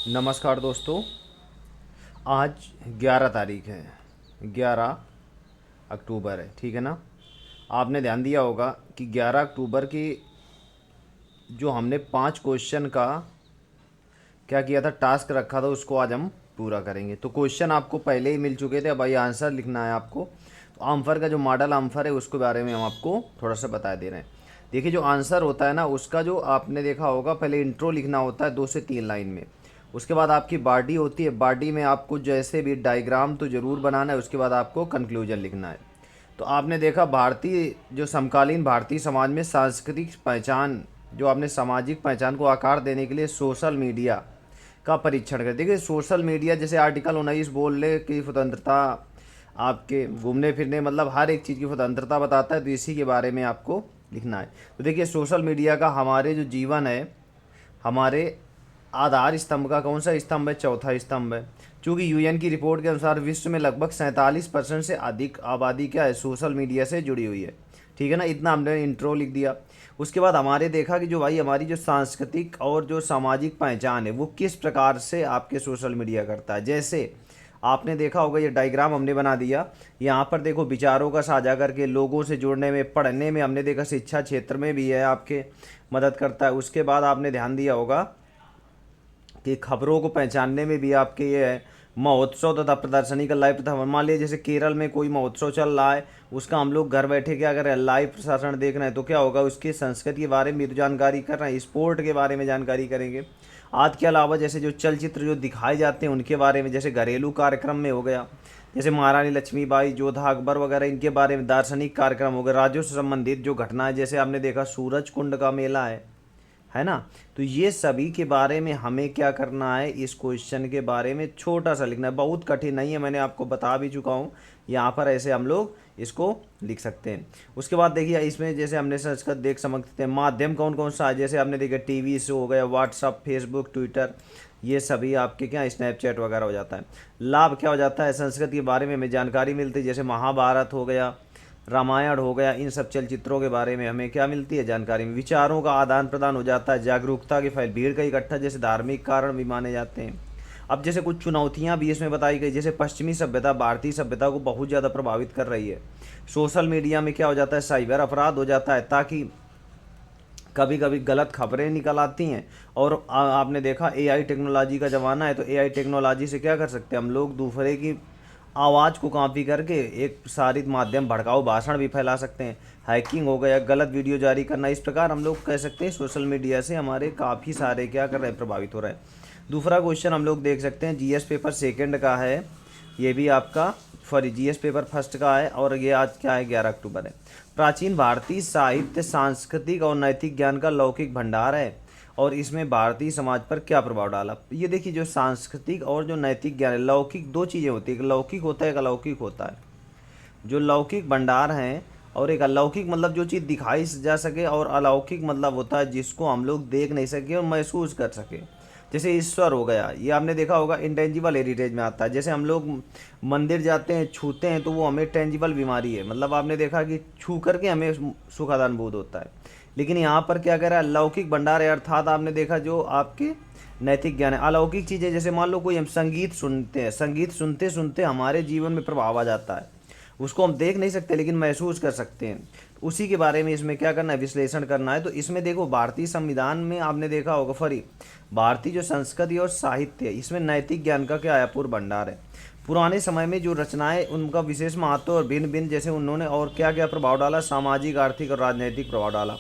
नमस्कार दोस्तों। आज 11 तारीख है, 11 अक्टूबर है, ठीक है ना। आपने ध्यान दिया होगा कि 11 अक्टूबर की जो हमने 5 क्वेश्चन का क्या किया था, टास्क रखा था, उसको आज हम पूरा करेंगे। तो क्वेश्चन आपको पहले ही मिल चुके थे, अब भाई आंसर लिखना है आपको। तो आमफर का जो मॉडल आमफर है उसके बारे में हम आपको थोड़ा सा बता दे रहे हैं। देखिए, जो आंसर होता है ना, उसका जो आपने देखा होगा, पहले इंट्रो लिखना होता है 2 से 3 लाइन में। उसके बाद आपकी बॉडी होती है, बॉडी में आपको जैसे भी डायग्राम तो ज़रूर बनाना है। उसके बाद आपको कंक्लूजन लिखना है। तो आपने देखा, भारतीय जो समकालीन भारतीय समाज में सांस्कृतिक पहचान, जो आपने सामाजिक पहचान को आकार देने के लिए सोशल मीडिया का परीक्षण कर। देखिए, सोशल मीडिया जैसे आर्टिकल 19 बोलने की स्वतंत्रता, आपके घूमने फिरने, मतलब हर एक चीज़ की स्वतंत्रता बताता है। तो इसी के बारे में आपको लिखना है। तो देखिए, सोशल मीडिया का हमारे जो जीवन है, हमारे आधार स्तंभ का कौन सा स्तंभ है? चौथा स्तंभ है। चूँकि यूएन की रिपोर्ट के अनुसार विश्व में लगभग 47% से अधिक आबादी क्या है, सोशल मीडिया से जुड़ी हुई है। ठीक है ना, इतना हमने इंट्रो लिख दिया। उसके बाद हमारे देखा कि जो भाई हमारी जो सांस्कृतिक और जो सामाजिक पहचान है वो किस प्रकार से आपके सोशल मीडिया करता है। जैसे आपने देखा होगा, ये डायग्राम हमने बना दिया। यहाँ पर देखो, विचारों का साझा करके लोगों से जुड़ने में, पढ़ने में, हमने देखा शिक्षा क्षेत्र में भी है, आपके मदद करता है। उसके बाद आपने ध्यान दिया होगा कि खबरों को पहचानने में भी आपके ये है। महोत्सव तथा प्रदर्शनी का लाइव प्रसारण, मान लीजिए जैसे केरल में कोई महोत्सव चल रहा है, उसका हम लोग घर बैठे क्या कर रहे हैं, लाइव प्रसारण देख रहे हैं। तो क्या होगा, उसकी संस्कृति के बारे में भी जानकारी कर रहे हैं, स्पोर्ट के बारे में जानकारी करेंगे। आज के अलावा जैसे जो चलचित्र जो दिखाए जाते हैं उनके बारे में, जैसे घरेलू कार्यक्रम में हो गया, जैसे महारानी लक्ष्मीबाई, जोधा अकबर वगैरह, इनके बारे में। दार्शनिक कार्यक्रम हो गए, राज्यों से संबंधित जो घटनाएं, जैसे आपने देखा सूरज कुंड का मेला है ना। तो ये सभी के बारे में हमें क्या करना है, इस क्वेश्चन के बारे में छोटा सा लिखना है। बहुत कठिन नहीं है, मैंने आपको बता भी चुका हूँ। यहाँ पर ऐसे हम लोग इसको लिख सकते हैं। उसके बाद देखिए, इसमें जैसे हमने सर्च कर देख समझते हैं माध्यम कौन कौन सा है। जैसे आपने देखा टीवी शो हो गया, व्हाट्सअप, फेसबुक, ट्विटर, ये सभी आपके क्या, स्नैपचैट वगैरह हो जाता है। लाभ क्या हो जाता है, संस्कृति के बारे में हमें जानकारी मिलती है। जैसे महाभारत हो गया, रामायण हो गया, इन सब चलचित्रों के बारे में हमें क्या मिलती है, जानकारी में। विचारों का आदान प्रदान हो जाता है। जागरूकता की फैल, भीड़ का इकट्ठा, जैसे धार्मिक कारण भी माने जाते हैं। अब जैसे कुछ चुनौतियां भी इसमें बताई गई, जैसे पश्चिमी सभ्यता भारतीय सभ्यता को बहुत ज़्यादा प्रभावित कर रही है। सोशल मीडिया में क्या हो जाता है, साइबर अपराध हो जाता है, ताकि कभी कभी गलत खबरें निकल आती हैं। और आपने देखा, एआई टेक्नोलॉजी का ज़माना है, तो एआई टेक्नोलॉजी से क्या कर सकते हैं हम लोग, दूसरे की आवाज़ को कॉपी करके एक प्रसारित माध्यम भड़काऊ भाषण भी फैला सकते हैं। हैकिंग हो गया, गलत वीडियो जारी करना। इस प्रकार हम लोग कह सकते हैं सोशल मीडिया से हमारे काफ़ी सारे क्या कर रहे हैं, प्रभावित हो रहे हैं। दूसरा क्वेश्चन हम लोग देख सकते हैं, जीएस पेपर सेकंड का है, ये भी आपका सॉरी जीएस पेपर फर्स्ट का है, और ये आज क्या है, 11 अक्टूबर है। प्राचीन भारतीय साहित्य सांस्कृतिक और नैतिक ज्ञान का लौकिक भंडार है, और इसमें भारतीय समाज पर क्या प्रभाव डाला। ये देखिए, जो सांस्कृतिक और जो नैतिक ज्ञान है, लौकिक दो चीज़ें होती है, एक लौकिक होता है, एक अलौकिक होता है। जो लौकिक भंडार हैं और एक अलौकिक, मतलब जो चीज़ दिखाई जा सके, और अलौकिक मतलब होता है जिसको हम लोग देख नहीं सके और महसूस कर सके। जैसे ईश्वर हो गया, ये आपने देखा होगा इंटेंजिबल हेरिटेज में आता है। जैसे हम लोग मंदिर जाते हैं, छूते हैं, तो वो हमें टेंजिबल बीमारी है, मतलब आपने देखा कि छू करके हमें सुखादान बोध होता है। लेकिन यहाँ पर क्या कह रहा है, लौकिक भंडार है, अर्थात आपने देखा जो आपके नैतिक ज्ञान है। अलौकिक चीज़ें, जैसे मान लो कोई हम संगीत सुनते हैं, संगीत सुनते सुनते हमारे जीवन में प्रभाव आ जाता है। उसको हम देख नहीं सकते लेकिन महसूस कर सकते हैं। उसी के बारे में इसमें क्या करना है, विश्लेषण करना है। तो इसमें देखो, भारतीय संविधान में आपने देखा होगा, भारतीय जो संस्कृति और साहित्य है, इसमें नैतिक ज्ञान का क्या है, अपूर्व भंडार है। पुराने समय में जो रचनाएं, उनका विशेष महत्व और भिन्न भिन्न, जैसे उन्होंने और क्या क्या प्रभाव डाला, सामाजिक, आर्थिक और राजनीतिक प्रभाव डाला।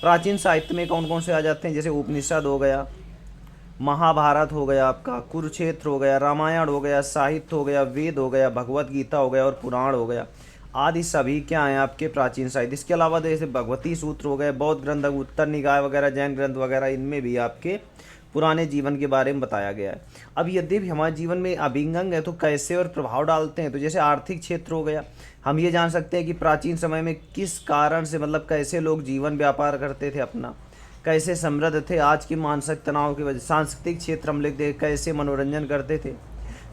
प्राचीन साहित्य में कौन कौन से आ जाते हैं, जैसे उपनिषद हो गया, महाभारत हो गया, आपका कुरुक्षेत्र हो गया, रामायण हो गया, साहित्य हो गया, वेद हो गया, भगवत गीता हो गया, और पुराण हो गया, आदि सभी क्या हैं, आपके प्राचीन साहित्य। इसके अलावा जैसे भगवती सूत्र हो गए, बौद्ध ग्रंथ, उत्तर निकाय वगैरह, जैन ग्रंथ वगैरह, इनमें भी आपके पुराने जीवन के बारे में बताया गया है। अब यदि भी हमारे जीवन में अभिंग है तो कैसे और प्रभाव डालते हैं, तो जैसे आर्थिक क्षेत्र हो गया, हम ये जान सकते हैं कि प्राचीन समय में किस कारण से, मतलब कैसे लोग जीवन व्यापार करते थे अपना, कैसे समृद्ध थे आज की मानसिक तनाव की वजह। सांस्कृतिक क्षेत्र हम लोग देख कैसे मनोरंजन करते थे।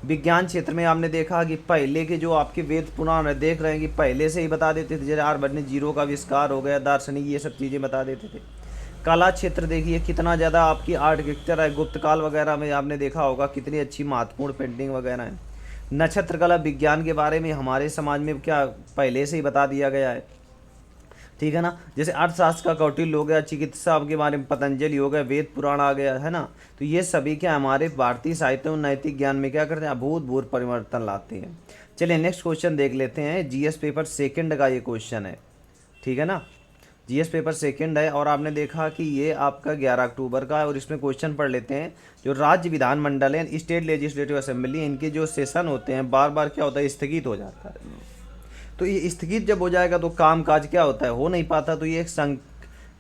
विज्ञान क्षेत्र में आपने देखा कि पहले के जो आपके वेद पुराण है, देख रहे हैं कि पहले से ही बता देते थे, जैसे आर्यभट्ट ने जीरो का आविष्कार हो गया, दार्शनिक ये सब चीज़ें बता देते थे। कला क्षेत्र देखिए कितना ज़्यादा आपकी आर्किटेक्चर है, गुप्त काल वगैरह में आपने देखा होगा कितनी अच्छी महत्वपूर्ण पेंटिंग वगैरह है। नक्षत्र कला विज्ञान के बारे में हमारे समाज में क्या पहले से ही बता दिया गया है, ठीक है ना। जैसे अर्थशास्त्र का कौटिल्य हो गया, चिकित्सा के बारे में पतंजलि हो गया, वेद पुराण आ गया है ना। तो ये सभी क्या हमारे भारतीय साहित्य और नैतिक ज्ञान में क्या करते हैं, अभूतपूर्व परिवर्तन लाते हैं। चलिए नेक्स्ट क्वेश्चन देख लेते हैं। जीएस पेपर सेकंड का ये क्वेश्चन है, ठीक है ना। जीएस पेपर सेकंड है और आपने देखा कि ये आपका 11 अक्टूबर का है। और इसमें क्वेश्चन पढ़ लेते हैं। जो राज्य विधानमंडल है, स्टेट लेजिस्लेटिव असेंबली, इनके जो सेशन होते हैं बार बार क्या होता है, स्थगित हो जाता है। तो ये स्थगित जब हो जाएगा तो काम काज क्या होता है, हो नहीं पाता। तो ये एक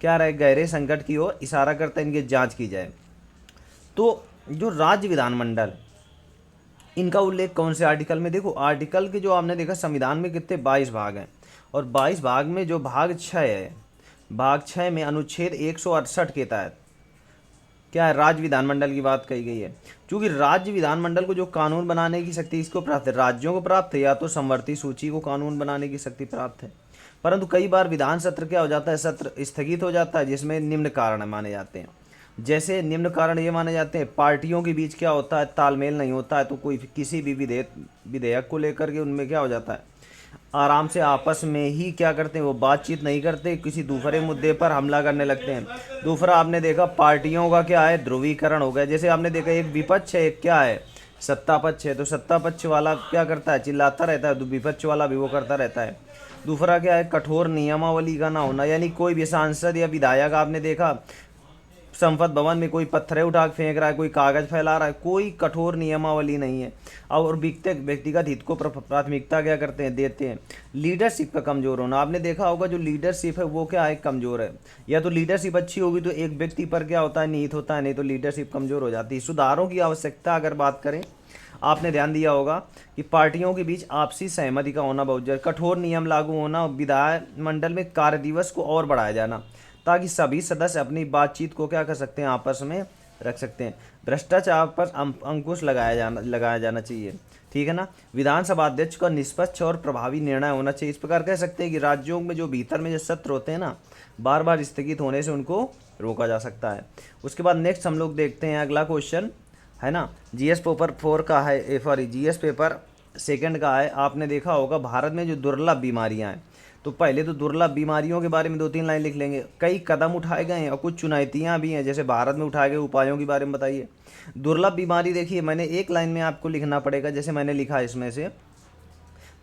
क्या रहे, गहरे संकट की ओर इशारा करता है, इनकी जांच की जाए। तो जो राज्य विधानमंडल, इनका उल्लेख कौन से आर्टिकल में, देखो आर्टिकल के जो आपने देखा संविधान में कितने 22 भाग हैं। और 22 भाग में जो भाग 6 है, भाग 6 में अनुच्छेद 168 के तहत क्या है, राज्य विधानमंडल की बात कही गई है। क्योंकि राज्य विधानमंडल को जो कानून बनाने की शक्ति इसको प्राप्त है, राज्यों को प्राप्त है, या तो संवर्ती सूची को कानून बनाने की शक्ति प्राप्त है। परंतु कई बार विधान सत्र क्या हो जाता है, सत्र स्थगित हो जाता है, जिसमें निम्न कारण माने जाते हैं। जैसे निम्न कारण ये माने जाते हैं, पार्टियों के बीच क्या होता है, तालमेल नहीं होता है। तो कोई किसी भी विधेयक को लेकर के उनमें क्या हो जाता है, आराम से आपस में ही क्या करते हैं, वो बातचीत नहीं करते, किसी दूसरे मुद्दे पर हमला करने लगते हैं। दूसरा आपने देखा पार्टियों का क्या है, ध्रुवीकरण हो गया। जैसे आपने देखा एक विपक्ष है, एक क्या है, सत्ता पक्ष है। तो सत्ता पक्ष वाला क्या करता है, चिल्लाता रहता है, तो विपक्ष वाला भी वो करता रहता है। दूसरा क्या है, कठोर नियमावली का ना होना, यानी कोई भी सांसद या विधायक आपने देखा संसद भवन में कोई पत्थरें उठा के फेंक रहा है, कोई कागज फैला रहा है, कोई कठोर नियमावली नहीं है। और व्यक्तिगत हित को प्राथमिकता क्या करते हैं, देते हैं। लीडरशिप का कमजोर होना, आपने देखा होगा जो लीडरशिप है वो क्या है, कमजोर है। या तो लीडरशिप अच्छी होगी तो एक व्यक्ति पर क्या होता है, नीत होता है, नहीं तो लीडरशिप कमजोर हो जाती है। सुधारों की आवश्यकता अगर बात करें, आपने ध्यान दिया होगा कि पार्टियों के बीच आपसी सहमति का होना बहुत जरूरी, कठोर नियम लागू होना, विधानमंडल में कार्य दिवस को और बढ़ाया जाना, ताकि सभी सदस्य अपनी बातचीत को क्या कर सकते हैं, आपस में रख सकते हैं। भ्रष्टाचार पर अंकुश लगाया जाना चाहिए, ठीक है ना। विधानसभा अध्यक्ष का निष्पक्ष और प्रभावी निर्णय होना चाहिए। इस प्रकार कह सकते हैं कि राज्यों में जो भीतर में जो सत्र होते हैं ना, बार बार स्थगित होने से उनको रोका जा सकता है। उसके बाद नेक्स्ट हम लोग देखते हैं अगला क्वेश्चन है ना, जीएस पेपर 4 का है, सॉरी जीएस पेपर सेकंड का है। आपने देखा होगा भारत में जो दुर्लभ बीमारियां हैं, तो पहले तो दुर्लभ बीमारियों के बारे में 2-3 लाइन लिख लेंगे। कई कदम उठाए गए हैं और कुछ चुनौतियां भी हैं, जैसे भारत में उठाए गए उपायों के बारे में बताइए। दुर्लभ बीमारी देखिए, मैंने एक लाइन में आपको लिखना पड़ेगा, जैसे मैंने लिखा है इसमें से,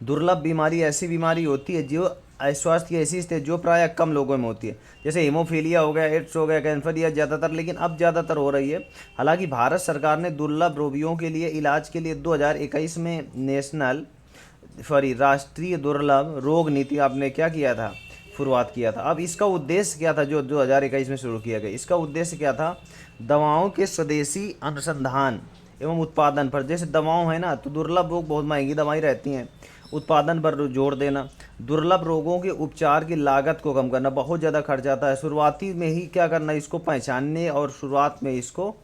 दुर्लभ बीमारी ऐसी बीमारी होती है जो स्वास्थ्य की ऐसी स्थिति जो प्रायः कम लोगों में होती है। जैसे हीमोफीलिया हो गया, एड्स हो गया, कैंसर, या ज़्यादातर, लेकिन अब ज़्यादातर हो रही है। हालांकि भारत सरकार ने दुर्लभ रोगियों के लिए इलाज के लिए 2021 में राष्ट्रीय दुर्लभ रोग नीति आपने क्या किया था, शुरुआत किया था। अब इसका उद्देश्य क्या था, जो 2021 में शुरू किया गया, इसका उद्देश्य क्या था, दवाओं के स्वदेशी अनुसंधान एवं उत्पादन पर, जैसे दवाओं है ना, तो दुर्लभ रोग बहुत महंगी दवाई रहती हैं, उत्पादन पर जोर देना, दुर्लभ रोगों के उपचार की लागत को कम करना, बहुत ज़्यादा खर्च आता है, शुरुआती में ही क्या करना, इसको पहचानने और शुरुआत में इसको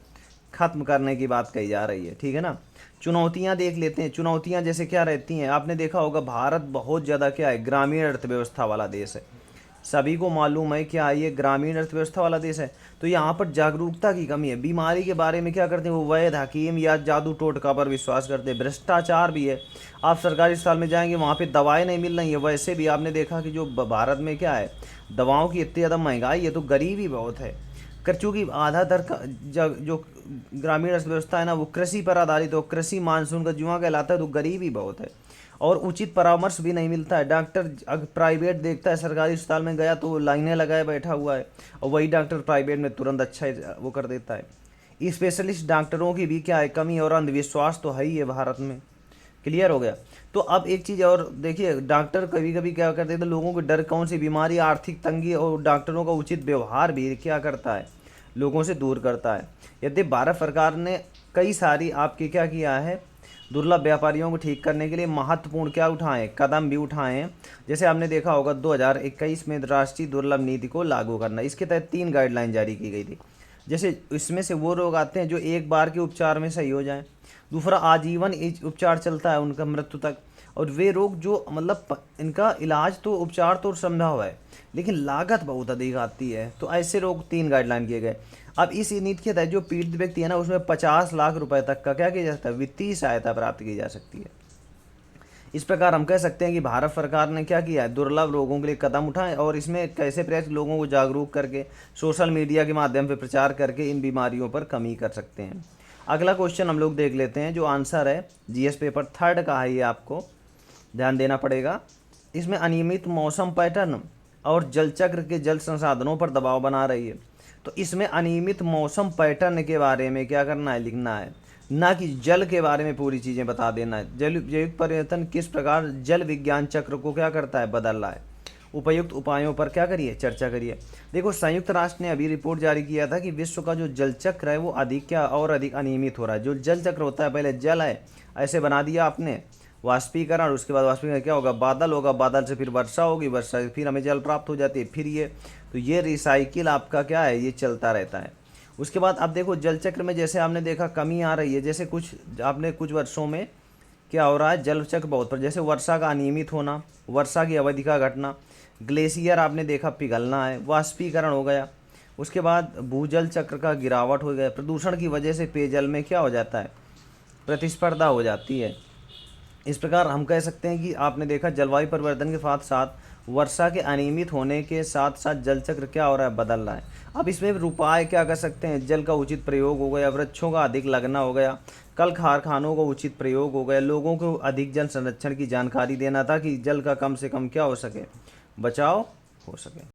खत्म करने की बात कही जा रही है, ठीक है ना। चुनौतियां देख लेते हैं। चुनौतियां जैसे क्या रहती हैं, आपने देखा होगा भारत बहुत ज़्यादा क्या है, ग्रामीण अर्थव्यवस्था वाला देश है। सभी को मालूम है क्या, ये ग्रामीण अर्थव्यवस्था वाला देश है। तो यहाँ पर जागरूकता की कमी है। बीमारी के बारे में क्या करते हैं, वो वैद्य हकीम या जादू टोटका पर विश्वास करते हैं। भ्रष्टाचार भी है। आप सरकारी अस्पताल में जाएंगे, वहाँ पे दवाएं नहीं मिल रही है। वैसे भी आपने देखा कि जो भारत में क्या है, दवाओं की इतनी ज़्यादा महंगाई है, तो गरीबी बहुत है। चूँकि आधातर का जो ग्रामीण अर्थव्यवस्था है ना, वो कृषि पर आधारित हो, कृषि मानसून का जुआ कहलाता है, तो गरीबी बहुत है। और उचित परामर्श भी नहीं मिलता है। डॉक्टर अगर प्राइवेट देखता है, सरकारी अस्पताल में गया तो लाइनें लगाए बैठा हुआ है, और वही डॉक्टर प्राइवेट में तुरंत अच्छा वो कर देता है। स्पेशलिस्ट डॉक्टरों की भी क्या है, कमी, और अंधविश्वास तो है ही है भारत में। क्लियर हो गया। तो अब एक चीज़ और देखिए, डॉक्टर कभी कभी क्या करते हैं, तो लोगों को डर, कौन सी बीमारी, आर्थिक तंगी, और डॉक्टरों का उचित व्यवहार भी क्या करता है, लोगों से दूर करता है। यदि भारत सरकार ने कई सारी आपके क्या किया है, दुर्लभ व्यापारियों को ठीक करने के लिए महत्वपूर्ण क्या उठाएं, कदम भी उठाए हैं। जैसे आपने देखा होगा 2021 में राष्ट्रीय दुर्लभ नीति को लागू करना, इसके तहत 3 गाइडलाइन जारी की गई थी। जैसे इसमें से वो रोग आते हैं जो एक बार के उपचार में सही हो जाएं, दूसरा आजीवन उपचार चलता है उनका मृत्यु तक, और वे रोग जो मतलब इनका इलाज तो उपचार तो संभव है, लेकिन लागत बहुत अधिक आती है। तो ऐसे रोग 3 गाइडलाइन किए गए। अब इस नीति के तहत जो पीड़ित व्यक्ति है ना, उसमें 50 लाख रुपए तक का क्या किया जा सकता है, वित्तीय सहायता प्राप्त की जा सकती है। इस प्रकार हम कह सकते हैं कि भारत सरकार ने क्या किया है, दुर्लभ रोगों के लिए कदम उठाए और इसमें कैसे प्रयास लोगों को जागरूक करके सोशल मीडिया के माध्यम से प्रचार करके इन बीमारियों पर कमी कर सकते हैं। अगला क्वेश्चन हम लोग देख लेते हैं, जो आंसर है जीएस पेपर 3 का है, ये आपको ध्यान देना पड़ेगा। इसमें अनियमित मौसम पैटर्न और जल चक्र के जल संसाधनों पर दबाव बना रही है। तो इसमें अनियमित मौसम पैटर्न के बारे में क्या करना है, लिखना है, ना कि जल के बारे में पूरी चीज़ें बता देना है। जैविक परिवर्तन किस प्रकार जल विज्ञान चक्र को क्या करता है, बदल रहा है। उपयुक्त उपायों पर क्या करिए, चर्चा करिए। देखो, संयुक्त राष्ट्र ने अभी रिपोर्ट जारी किया था कि विश्व का जो जल चक्र है वो अधिक क्या और अधिक अनियमित हो रहा है। जो जल चक्र होता है, पहले जल है, ऐसे बना दिया आपने, वाष्पीकरण, उसके बाद वाष्पीकरण क्या होगा, बादल होगा, बादल से फिर वर्षा होगी, वर्षा से फिर हमें जल प्राप्त हो जाती है, फिर ये तो ये रिसाइकिल आपका क्या है, ये चलता रहता है। उसके बाद अब देखो, जल चक्र में जैसे आपने देखा कमी आ रही है, जैसे आपने कुछ वर्षों में क्या हो रहा है, जल चक्र बहुत पर, जैसे वर्षा का अनियमित होना, वर्षा की अवधि का घटना, ग्लेशियर आपने देखा पिघलना है, वाष्पीकरण हो गया। उसके बाद भूजल चक्र का गिरावट हो गया, प्रदूषण की वजह से पेयजल में क्या हो जाता है, प्रतिस्पर्धा हो जाती है। इस प्रकार हम कह सकते हैं कि आपने देखा जलवायु परिवर्तन के साथ साथ वर्षा के अनियमित होने के साथ साथ जल चक्र क्या हो रहा है, बदल रहा है। अब इसमें उपाय क्या कर सकते हैं, जल का उचित प्रयोग हो गया, वृक्षों का अधिक लगना हो गया, कल कारखानों का उचित प्रयोग हो गया, लोगों को अधिक जल संरक्षण की जानकारी देना ताकि जल का कम से कम क्या हो सके, बचाव हो सके।